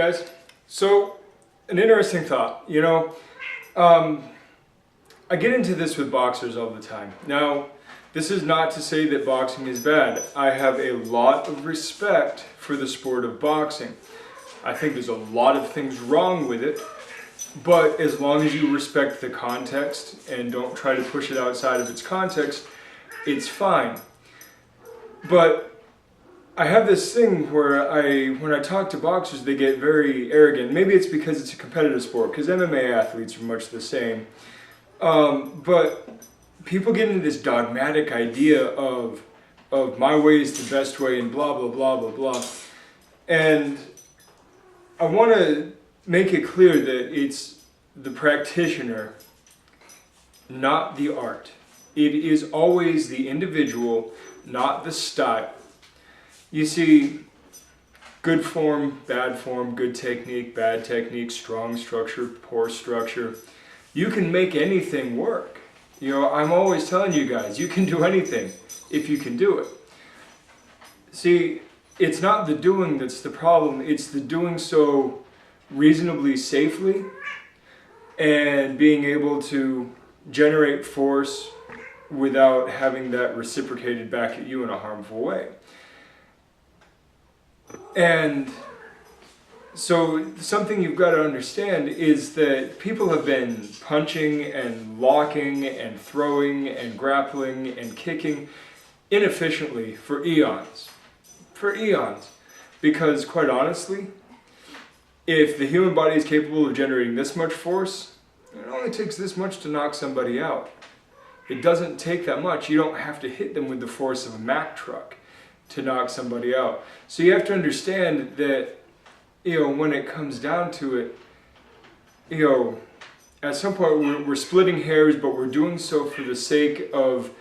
guys. So, an interesting thought. I get into this with boxers all the time. Now, this is not to say that boxing is bad. I have a lot of respect for the sport of boxing. I think there's a lot of things wrong with it, but as long as you respect the context and don't try to push it outside of its context, it's fine. But I have this thing where when I talk to boxers, they get very arrogant. Maybe it's because it's a competitive sport, because MMA athletes are much the same. But people get into this dogmatic idea of my way is the best way and blah, blah, blah, blah, blah. And I want to make it clear that it's the practitioner, not the art. It is always the individual, not the style. You see, good form, good technique, bad technique, strong structure, poor structure. You can make anything work. I'm always telling you guys, you can do anything if you can do it. See, it's not the doing that's the problem, it's the doing so reasonably safely and being able to generate force without having that reciprocated back at you in a harmful way. And so something you've got to understand is that people have been punching and locking and throwing and grappling and kicking inefficiently for eons. For eons. Because quite honestly, if the human body is capable of generating this much force, it only takes this much to knock somebody out. It doesn't take that much. You don't have to hit them with the force of a Mack truck to knock somebody out. So you have to understand that, when it comes down to it, at some point we're splitting hairs, but we're doing so for the sake of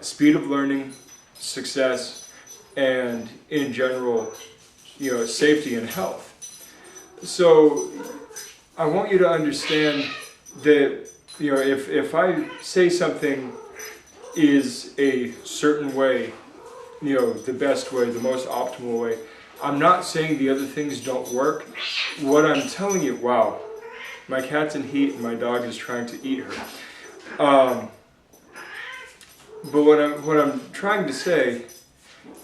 speed of learning, success, and in general, safety and health. So I want you to understand that, if I say something is a certain way, the best way, the most optimal way, I'm not saying the other things don't work. What I'm telling you, wow, my cat's in heat and my dog is trying to eat her. But what I'm trying to say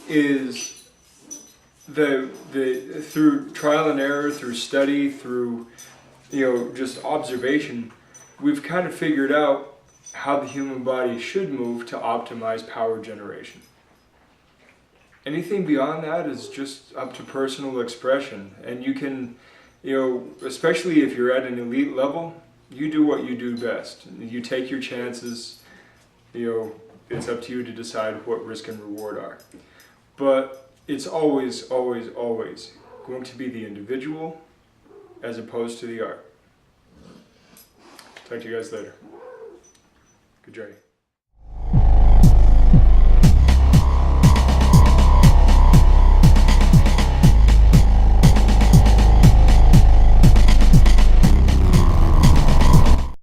is through trial and error, through study, through just observation, we've kind of figured out how the human body should move to optimize power generation. Anything beyond that is just up to personal expression. And you can, especially if you're at an elite level, you do what you do best. You take your chances, it's up to you to decide what risk and reward are. But it's always, always, always going to be the individual as opposed to the art. Talk to you guys later. Good journey.